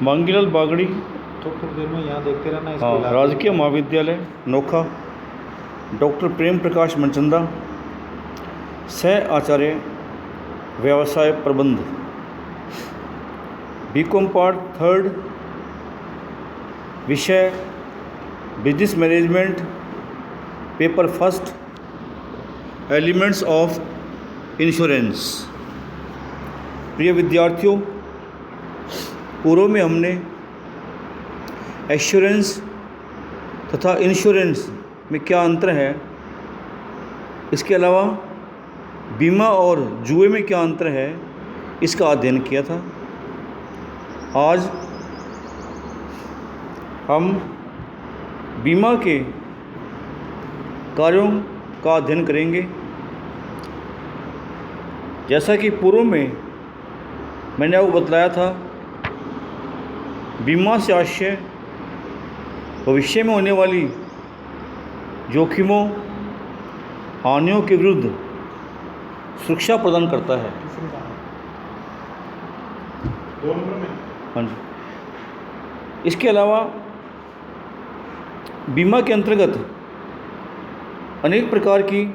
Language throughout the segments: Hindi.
मांगीलाल बागड़ी, थोड़ी देर में यहाँ देखते रहना इसको। हाँ, राजकीय महाविद्यालय नोखा, डॉक्टर प्रेम प्रकाश मनचंदा, सह आचार्य व्यवसाय प्रबंध, बीकॉम पार्ट 3, विषय business management, paper first, elements of insurance. प्रिय विद्यार्थियों, पूर्व में हमने एश्योरेंस तथा इंश्योरेंस में क्या अंतर है, इसके अलावा बीमा और जुए में क्या अंतर है, इसका अध्ययन किया था। आज हम बीमा के कार्यों का अध्ययन करेंगे। जैसा कि पूर्व में मैंने आपको बतलाया था, बीमा से आशय भविष्य में होने वाली जोखिमों, हानियों के विरुद्ध सुरक्षा प्रदान करता है। हाँ जी। इसके अलावा बीमा के अंतर्गत अनेक प्रकार की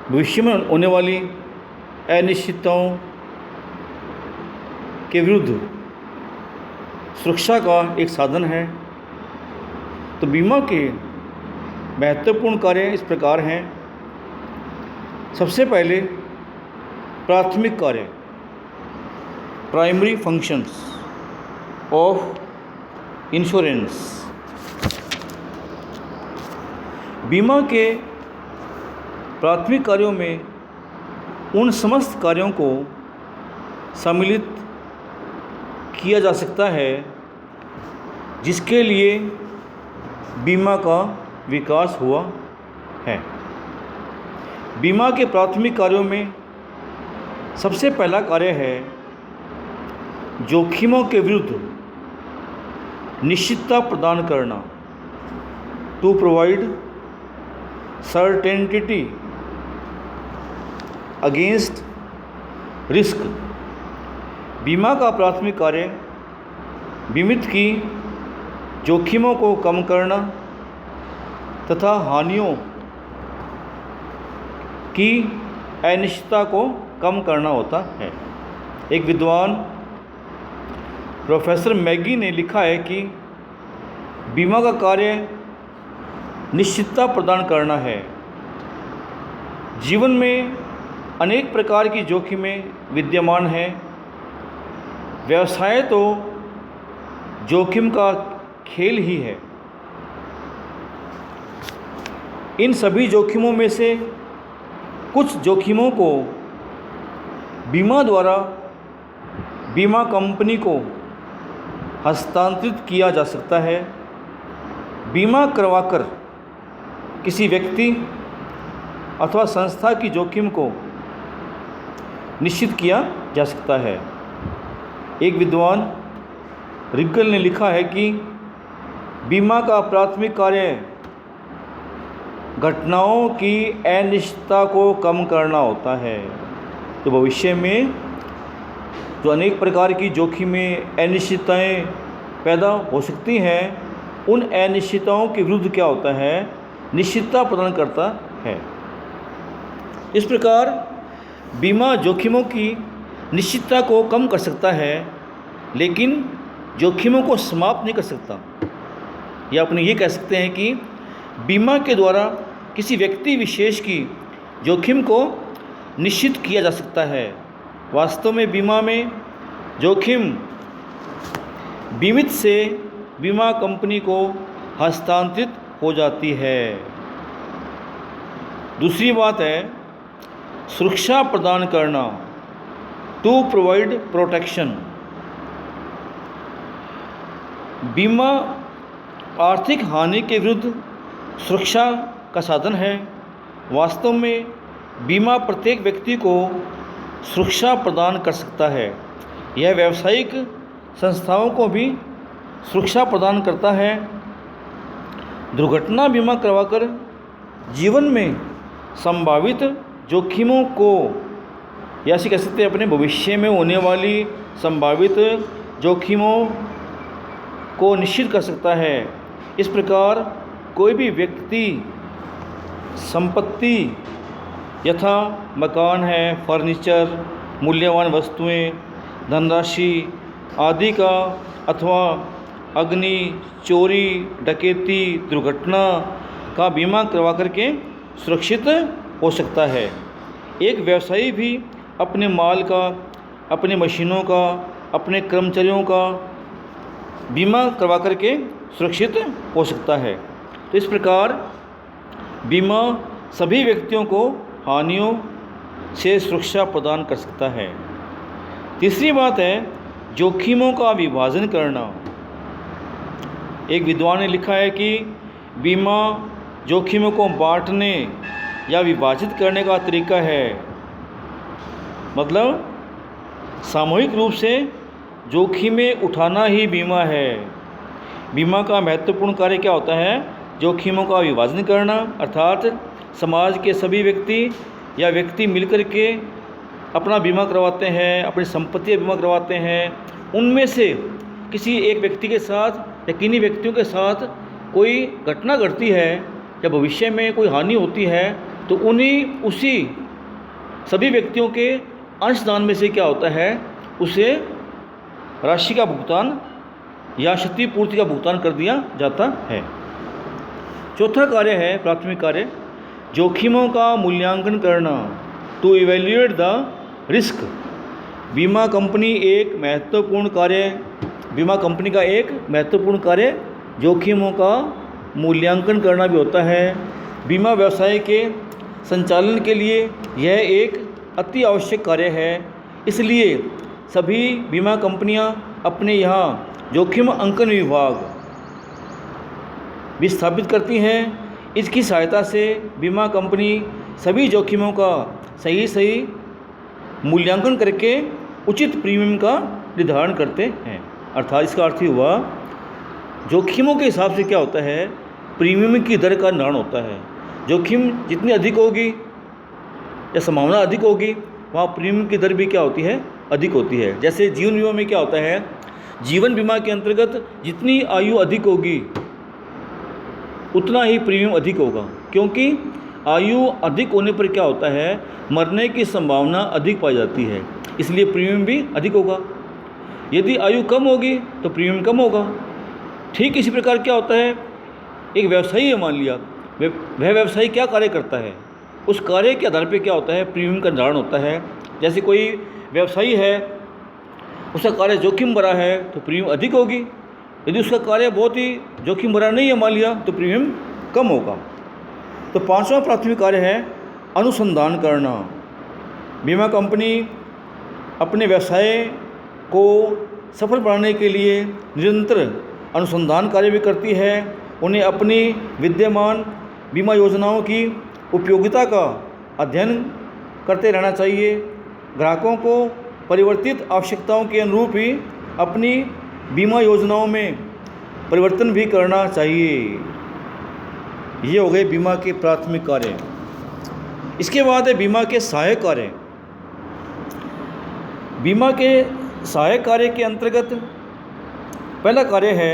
भविष्य में होने वाली अनिश्चितताओं के विरुद्ध सुरक्षा का एक साधन है। तो बीमा के महत्वपूर्ण कार्य इस प्रकार हैं। सबसे पहले प्राथमिक कार्य, प्राइमरी फंक्शंस ऑफ इंश्योरेंस। बीमा के प्राथमिक कार्यों में उन समस्त कार्यों को सम्मिलित किया जा सकता है जिसके लिए बीमा का विकास हुआ है। बीमा के प्राथमिक कार्यों में सबसे पहला कार्य है जोखिमों के विरुद्ध निश्चितता प्रदान करना, to provide certainty against risk. बीमा का प्राथमिक कार्य बीमित की जोखिमों को कम करना तथा हानियों की अनिश्चितता को कम करना होता है। एक विद्वान प्रोफेसर मैगी ने लिखा है कि बीमा का कार्य निश्चितता प्रदान करना है। जीवन में अनेक प्रकार की जोखिमें विद्यमान हैं। व्यवसाय तो जोखिम का खेल ही है। इन सभी जोखिमों में से कुछ जोखिमों को बीमा द्वारा बीमा कंपनी को हस्तांतरित किया जा सकता है। बीमा करवाकर किसी व्यक्ति अथवा संस्था की जोखिम को निश्चित किया जा सकता है। एक विद्वान रिगल ने लिखा है कि बीमा का प्राथमिक कार्य घटनाओं की अनिश्चितता को कम करना होता है। तो भविष्य में जो अनेक प्रकार की जोखिमें, अनिश्चितताएं पैदा हो सकती हैं, उन अनिश्चितताओं के विरुद्ध क्या होता है, निश्चितता प्रदान करता है। इस प्रकार बीमा जोखिमों की निश्चितता को कम कर सकता है, लेकिन जोखिमों को समाप्त नहीं कर सकता। या अपने ये कह सकते हैं कि बीमा के द्वारा किसी व्यक्ति विशेष की जोखिम को निश्चित किया जा सकता है। वास्तव में बीमा में जोखिम बीमित से बीमा कंपनी को हस्तांतरित हो जाती है। दूसरी बात है सुरक्षा प्रदान करना, टू प्रोवाइड प्रोटेक्शन। बीमा आर्थिक हानि के विरुद्ध सुरक्षा का साधन है। वास्तव में बीमा प्रत्येक व्यक्ति को सुरक्षा प्रदान कर सकता है। यह व्यावसायिक संस्थाओं को भी सुरक्षा प्रदान करता है। दुर्घटना बीमा करवाकर जीवन में संभावित जोखिमों को, या ऐसे कह सकते हैं अपने भविष्य में होने वाली संभावित जोखिमों, को निश्चित कर सकता है। इस प्रकार कोई भी व्यक्ति संपत्ति यथा मकान है, फर्नीचर, मूल्यवान वस्तुएं, धनराशि आदि का अथवा अग्नि, चोरी, डकैती, दुर्घटना का बीमा करवा करके सुरक्षित हो सकता है। एक व्यवसायी भी अपने माल का, अपने मशीनों का, अपने कर्मचारियों का बीमा करवा करके सुरक्षित हो सकता है। तो इस प्रकार बीमा सभी व्यक्तियों को हानियों से सुरक्षा प्रदान कर सकता है। तीसरी बात है जोखिमों का विभाजन करना। एक विद्वान ने लिखा है कि बीमा जोखिमों को बांटने या विभाजित करने का तरीका है। मतलब सामूहिक रूप से जोखिमें उठाना ही बीमा है। बीमा का महत्वपूर्ण कार्य क्या होता है? जोखिमों का विभाजन करना, अर्थात समाज के सभी व्यक्ति या व्यक्ति मिलकर के अपना बीमा करवाते हैं, अपनी संपत्ति बीमा करवाते हैं। उनमें से किसी एक व्यक्ति के साथ या किन्हीं व्यक्तियों के साथ कोई घटना घटती है या भविष्य में कोई हानि होती है तो उसी सभी व्यक्तियों के अंशदान में से क्या होता है, उसे राशि का भुगतान या क्षतिपूर्ति का भुगतान कर दिया जाता है। चौथा कार्य है प्राथमिक कार्य जोखिमों का मूल्यांकन करना, टू इवेल्युएट द रिस्क। बीमा कंपनी का एक महत्वपूर्ण कार्य जोखिमों का मूल्यांकन करना भी होता है। बीमा व्यवसाय के संचालन के लिए यह एक अति आवश्यक कार्य है। इसलिए सभी बीमा कंपनियां अपने यहाँ जोखिम अंकन विभाग भी स्थापित करती हैं। इसकी सहायता से बीमा कंपनी सभी जोखिमों का सही मूल्यांकन करके उचित प्रीमियम का निर्धारण करते हैं। अर्थात इसका अर्थ ही हुआ जोखिमों के हिसाब से क्या होता है, प्रीमियम की दर का निर्धारण होता है। जोखिम जितनी अधिक होगी या संभावना अधिक होगी वहाँ प्रीमियम की दर भी क्या होती है, अधिक होती है। जैसे जीवन बीमा में क्या होता है, जीवन बीमा के अंतर्गत जितनी आयु अधिक होगी उतना ही प्रीमियम अधिक होगा, क्योंकि आयु अधिक होने पर क्या होता है, मरने की संभावना अधिक पाई जाती है, इसलिए प्रीमियम भी अधिक होगा। यदि आयु कम होगी तो प्रीमियम कम होगा। ठीक इसी प्रकार क्या होता है, एक व्यवसायी है, मान लिया वह व्यवसायी क्या कार्य करता है, उस कार्य के आधार पर क्या होता है, प्रीमियम का निर्धारण होता है। जैसे कोई व्यवसायी है, उसका कार्य जोखिम भरा है तो प्रीमियम अधिक होगी। यदि उसका कार्य बहुत ही जोखिम भरा नहीं है मान लिया तो प्रीमियम कम होगा। तो पांचवा प्राथमिक कार्य है अनुसंधान करना। बीमा कंपनी अपने व्यवसाय को सफल बनाने के लिए निरंतर अनुसंधान कार्य भी करती है। उन्हें अपनी विद्यमान बीमा योजनाओं की उपयोगिता का अध्ययन करते रहना चाहिए। ग्राहकों को परिवर्तित आवश्यकताओं के अनुरूप ही अपनी बीमा योजनाओं में परिवर्तन भी करना चाहिए। ये हो गए बीमा के प्राथमिक कार्य। इसके बाद है बीमा के सहायक कार्य। बीमा के सहायक कार्य के अंतर्गत पहला कार्य है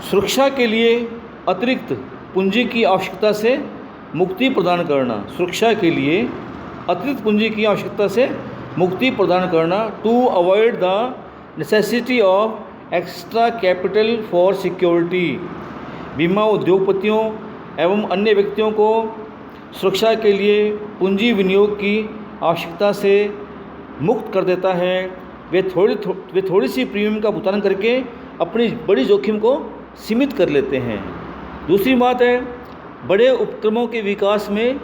सुरक्षा के लिए अतिरिक्त पूंजी की आवश्यकता से मुक्ति प्रदान करना। सुरक्षा के लिए अतिरिक्त पूंजी की आवश्यकता से मुक्ति प्रदान करना, to avoid the necessity of extra capital for security. बीमा उद्योगपतियों एवं अन्य व्यक्तियों को सुरक्षा के लिए पूंजी विनियोग की आवश्यकता से मुक्त कर देता है। वे थोड़ी सी प्रीमियम का भुगतान करके अपनी बड़ी जोखिम को सीमित कर लेते हैं। दूसरी बात है बड़े उपक्रमों के विकास में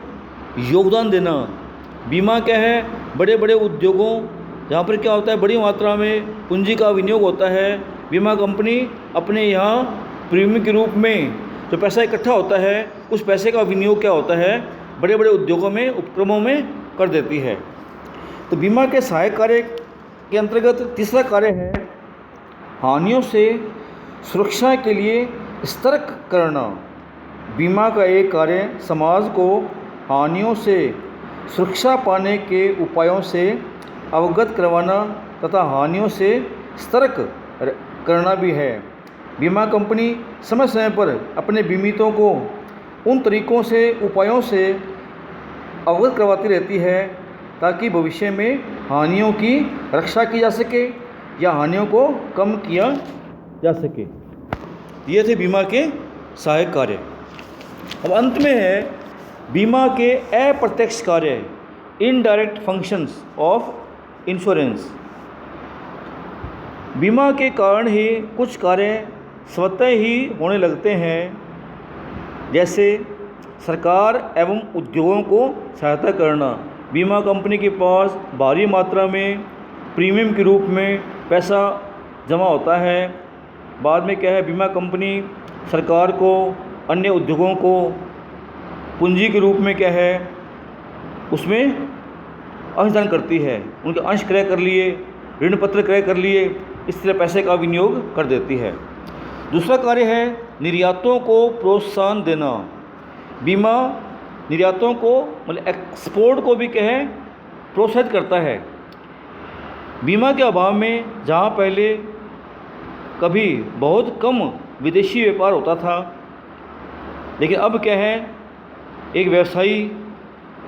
योगदान देना। बीमा क्या है, बड़े बड़े उद्योगों जहाँ पर क्या होता है, बड़ी मात्रा में पूंजी का विनियोग होता है। बीमा कंपनी अपने यहाँ प्रीमियम के रूप में जो पैसा इकट्ठा होता है उस पैसे का विनियोग क्या होता है, बड़े बड़े उद्योगों में, उपक्रमों में कर देती है। तो बीमा के सहायक कार्य के अंतर्गत तीसरा कार्य है हानियों से सुरक्षा के लिए सतर्क करना। बीमा का एक कार्य समाज को हानियों से सुरक्षा पाने के उपायों से अवगत करवाना तथा हानियों से सतर्क करना भी है। बीमा कंपनी समय समय पर अपने बीमितों को उन तरीकों से उपायों से अवगत करवाती रहती है ताकि भविष्य में हानियों की रक्षा की जा सके या हानियों को कम किया जा सके। ये थे बीमा के सहायक कार्य। अब अंत में है बीमा के अप्रत्यक्ष कार्य, इनडायरेक्ट फंक्शंस ऑफ इंश्योरेंस। बीमा के कारण ही कुछ कार्य स्वतः ही होने लगते हैं, जैसे सरकार एवं उद्योगों को सहायता करना। बीमा कंपनी के पास भारी मात्रा में प्रीमियम के रूप में पैसा जमा होता है। बाद में क्या है, बीमा कंपनी सरकार को, अन्य उद्योगों को पूंजी के रूप में क्या है उसमें अंशदान करती है। उनके अंश क्रय कर लिए, ऋण पत्र क्रय कर लिए, इस तरह पैसे का विनियोग कर देती है। दूसरा कार्य है निर्यातों को प्रोत्साहन देना। बीमा निर्यातों को मतलब एक्सपोर्ट को भी क्या है प्रोत्साहित करता है। बीमा के अभाव में जहाँ पहले कभी बहुत कम विदेशी व्यापार होता था, लेकिन अब क्या है एक व्यवसायी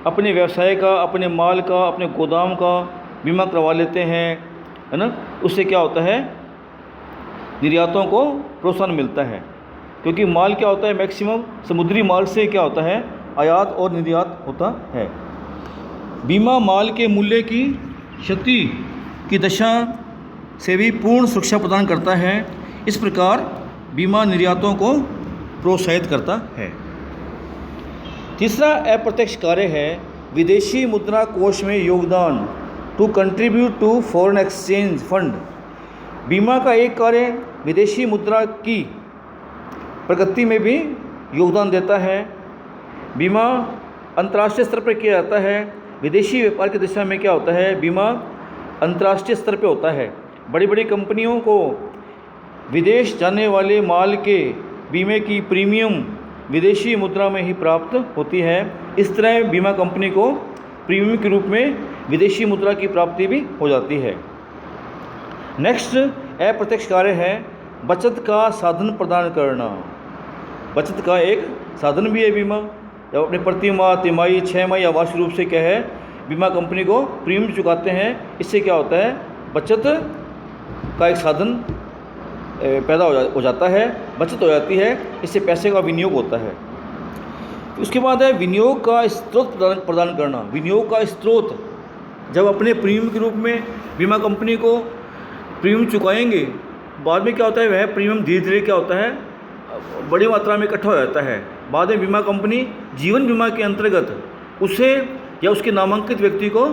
अपने व्यवसाय का, अपने माल का, अपने गोदाम का बीमा करवा लेते हैं, है ना। उससे क्या होता है निर्यातों को प्रोत्साहन मिलता है, क्योंकि माल क्या होता है मैक्सिमम समुद्री मार्ग से क्या होता है आयात और निर्यात होता है। बीमा माल के मूल्य की क्षति की दशा से भी पूर्ण सुरक्षा प्रदान करता है। इस प्रकार बीमा निर्यातों को प्रोत्साहित करता है। तीसरा अप्रत्यक्ष कार्य है विदेशी मुद्रा कोष में योगदान, to contribute to foreign exchange fund. बीमा का एक कार्य विदेशी मुद्रा की प्रगति में भी योगदान देता है। बीमा अंतर्राष्ट्रीय स्तर पर किया जाता है। विदेशी व्यापार की दिशा में क्या होता है, बीमा अंतर्राष्ट्रीय स्तर पर होता है। बड़ी बड़ी कंपनियों को विदेश जाने वाले माल के बीमे की प्रीमियम विदेशी मुद्रा में ही प्राप्त होती है। इस तरह बीमा कंपनी को प्रीमियम के रूप में विदेशी मुद्रा की प्राप्ति भी हो जाती है। नेक्स्ट अप्रत्यक्ष कार्य है बचत का साधन प्रदान करना। बचत का एक साधन भी है बीमा। जब अपने प्रति माह, तिमाही, 6 माह या वार्षिक रूप से क्या है बीमा कंपनी को प्रीमियम चुकाते हैं, इससे क्या होता है बचत का एक साधन पैदा हो जाता है, बचत हो जाती है, इससे पैसे का विनियोग होता है। उसके बाद है विनियोग का स्रोत प्रदान करना। विनियोग का स्रोत, जब अपने प्रीमियम के रूप में बीमा कंपनी को प्रीमियम चुकाएंगे, बाद में क्या होता है वह प्रीमियम धीरे धीरे क्या होता है बड़ी मात्रा में इकट्ठा हो जाता है। बाद में बीमा कंपनी जीवन बीमा के अंतर्गत उसे या उसके नामांकित व्यक्ति को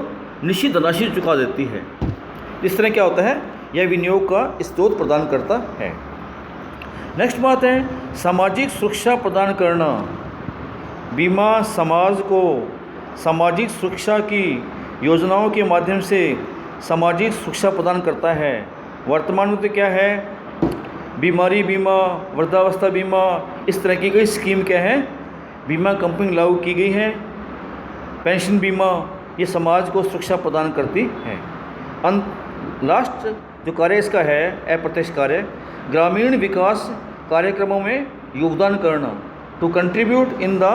निश्चित धनराशि चुका देती है। इस तरह क्या होता है यह विनियोग का स्रोत प्रदान करता है। नेक्स्ट बात है सामाजिक सुरक्षा प्रदान करना। बीमा समाज को सामाजिक सुरक्षा की योजनाओं के माध्यम से सामाजिक सुरक्षा प्रदान करता है। वर्तमान में तो क्या है बीमारी बीमा, वृद्धावस्था बीमा, इस तरह की कई स्कीम क्या है बीमा कंपनी लागू की गई है। पेंशन बीमा, ये समाज को सुरक्षा प्रदान करती है। लास्ट जो कार्य इसका है अप्रत्यक्ष कार्य, ग्रामीण विकास कार्यक्रमों में योगदान करना, to contribute in the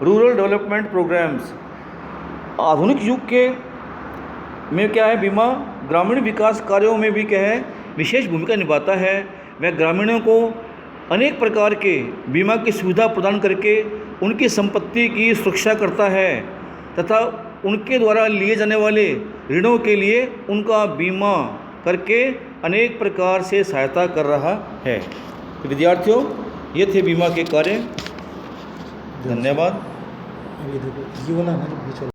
rural development programmes. आधुनिक युग के में क्या है बीमा ग्रामीण विकास कार्यों में भी क्या है विशेष भूमिका निभाता है। वह ग्रामीणों को अनेक प्रकार के बीमा की सुविधा प्रदान करके उनकी संपत्ति की सुरक्षा करता है तथा उनके द्वारा लिए जाने वाले ऋणों के लिए उनका बीमा करके अनेक प्रकार से सहायता कर रहा है। तो विद्यार्थियों ये थे बीमा के कार्य। धन्यवाद। अभी देखो ये वाला ना जो बीच वाला